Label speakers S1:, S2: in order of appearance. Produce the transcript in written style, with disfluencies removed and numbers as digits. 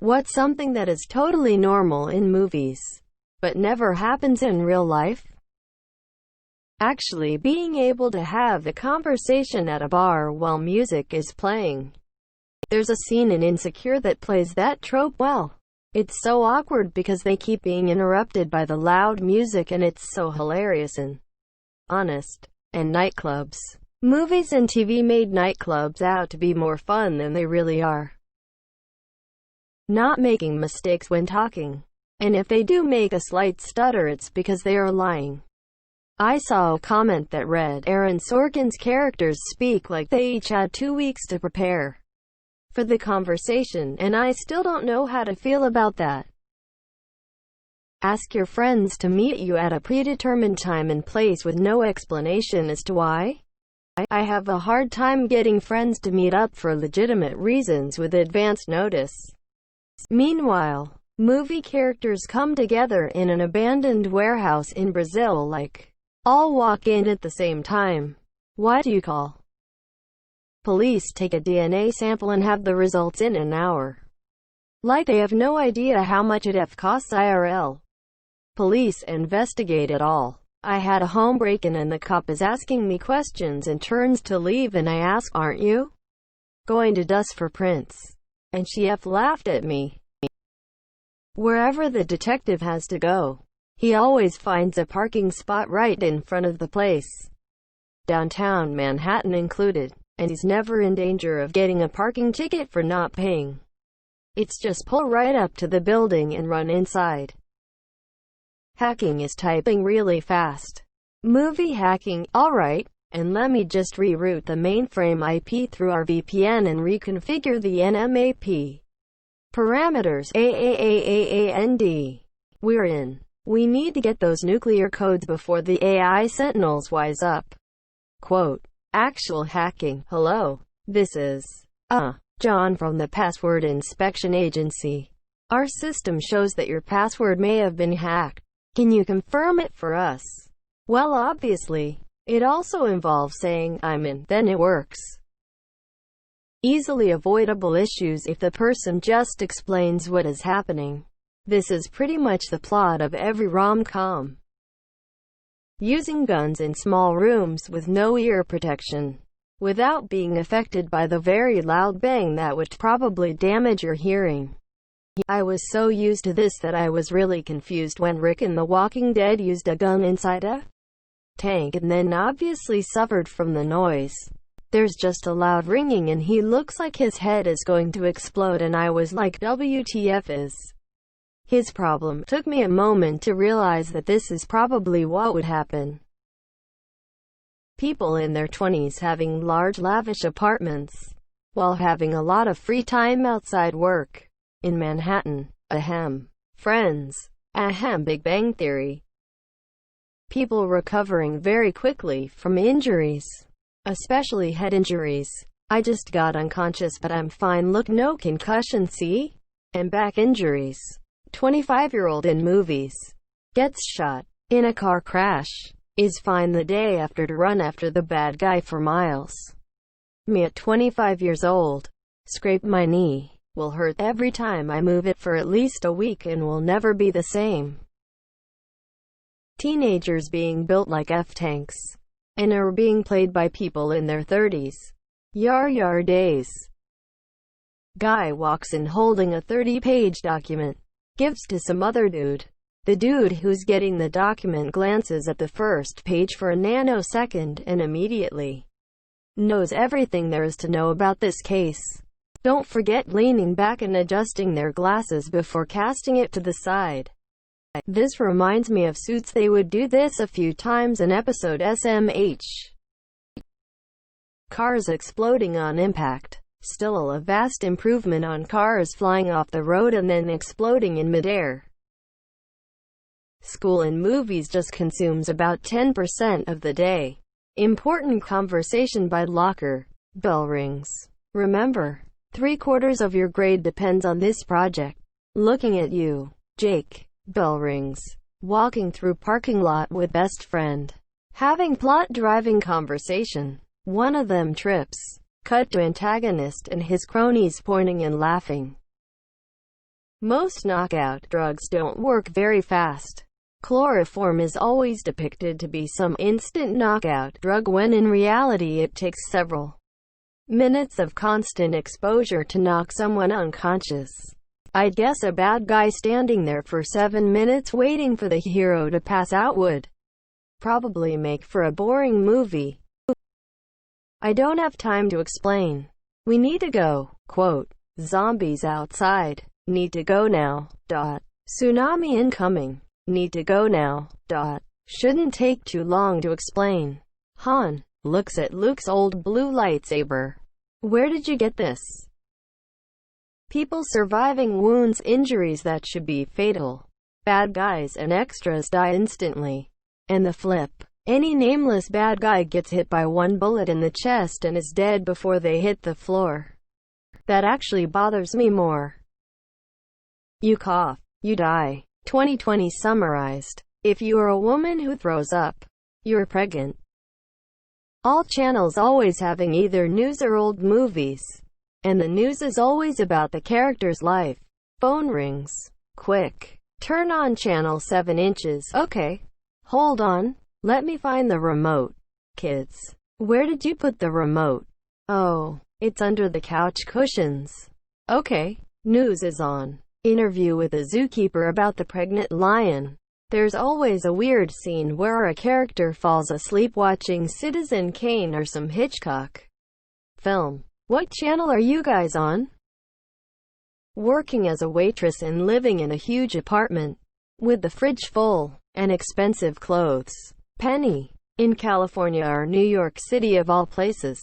S1: What's something that is totally normal in movies, but never happens in real life? Actually being able to have the conversation at a bar while music is playing. There's a scene in Insecure that plays that trope well. It's so awkward because they keep being interrupted by the loud music and it's so hilarious and honest. And nightclubs. Movies and TV made nightclubs out to be more fun than they really are. Not making mistakes when talking. And if they do make a slight stutter, it's because they are lying. I saw a comment that read, Aaron Sorkin's characters speak like they each had 2 weeks to prepare for the conversation, and I still don't know how to feel about that. Ask your friends to meet you at a predetermined time and place with no explanation as to why. I have a hard time getting friends to meet up for legitimate reasons with advance notice. Meanwhile, movie characters come together in an abandoned warehouse in Brazil like, all walk in at the same time. Why do you call? Police take a DNA sample and have the results in an hour. Like they have no idea how much it costs IRL. Police investigate it all. I had a home break-in and the cop is asking me questions and turns to leave and I ask, aren't you going to dust for prints? And she laughed at me. Wherever the detective has to go, he always finds a parking spot right in front of the place. Downtown Manhattan included. And he's never in danger of getting a parking ticket for not paying. It's just pull right up to the building and run inside. Hacking is typing really fast. Movie hacking, alright, and let me just reroute the mainframe IP through our VPN and reconfigure the NMAP parameters. AAAAAND. We're in. We need to get those nuclear codes before the AI sentinels wise up. Quote, actual hacking. Hello. This is, John from the Password Inspection Agency. Our system shows that your password may have been hacked. Can you confirm it for us? Well, obviously. It also involves saying, I'm in, then it works. Easily avoidable issues if the person just explains what is happening. This is pretty much the plot of every rom-com. Using guns in small rooms with no ear protection, without being affected by the very loud bang that would probably damage your hearing. I was so used to this that I was really confused when Rick in The Walking Dead used a gun inside a tank and then obviously suffered from the noise. There's just a loud ringing and he looks like his head is going to explode and I was like, WTF is his problem? Took me a moment to realize that this is probably what would happen. People in their 20s having large lavish apartments, while having a lot of free time outside work. In Manhattan. Ahem. Friends. Ahem. Big Bang Theory. People recovering very quickly from injuries. Especially head injuries. I just got unconscious but I'm fine. Look, no concussion, see? And back injuries. 25-year-old in movies. Gets shot in a car crash. Is fine the day after to run after the bad guy for miles. Me at 25 years old. Scrape my knee. Will hurt every time I move it for at least a week and will never be the same. Teenagers being built like F-tanks. And are being played by people in their 30s. Yar days. Guy walks in holding a 30-page document. Gives to some other dude. The dude who's getting the document glances at the first page for a nanosecond and immediately knows everything there is to know about this case. Don't forget leaning back and adjusting their glasses before casting it to the side. This reminds me of Suits. They would do this a few times in episode SMH. Cars exploding on impact. Still a vast improvement on cars flying off the road and then exploding in midair. School in movies just consumes about 10% of the day. Important conversation by locker. Bell rings. Remember, 3/4 of your grade depends on this project. Looking at you, Jake. Bell rings. Walking through parking lot with best friend. Having plot driving conversation. One of them trips. Cut to antagonist and his cronies pointing and laughing. Most knockout drugs don't work very fast. Chloroform is always depicted to be some instant knockout drug when in reality it takes several minutes of constant exposure to knock someone unconscious. I'd guess a bad guy standing there for 7 minutes waiting for the hero to pass out would probably make for a boring movie. I don't have time to explain. We need to go. Quote, zombies outside. Need to go now. Tsunami incoming. Need to go now. Shouldn't take too long to explain. Han looks at Luke's old blue lightsaber. Where did you get this? People surviving wounds, injuries that should be fatal. Bad guys and extras die instantly. And the flip. Any nameless bad guy gets hit by one bullet in the chest and is dead before they hit the floor. That actually bothers me more. You cough, you die. 2020 summarized. If you are a woman who throws up, you're pregnant. All channels always having either news or old movies. And the news is always about the character's life. Phone rings. Quick. Turn on channel 7 inches. Okay. Hold on. Let me find the remote. Kids. Where did you put the remote? Oh, it's under the couch cushions. Okay. News is on. Interview with a zookeeper about the pregnant lion. There's always a weird scene where a character falls asleep watching Citizen Kane or some Hitchcock film. What channel are you guys on? Working as a waitress and living in a huge apartment with the fridge full and expensive clothes. Penny. In California or New York City of all places.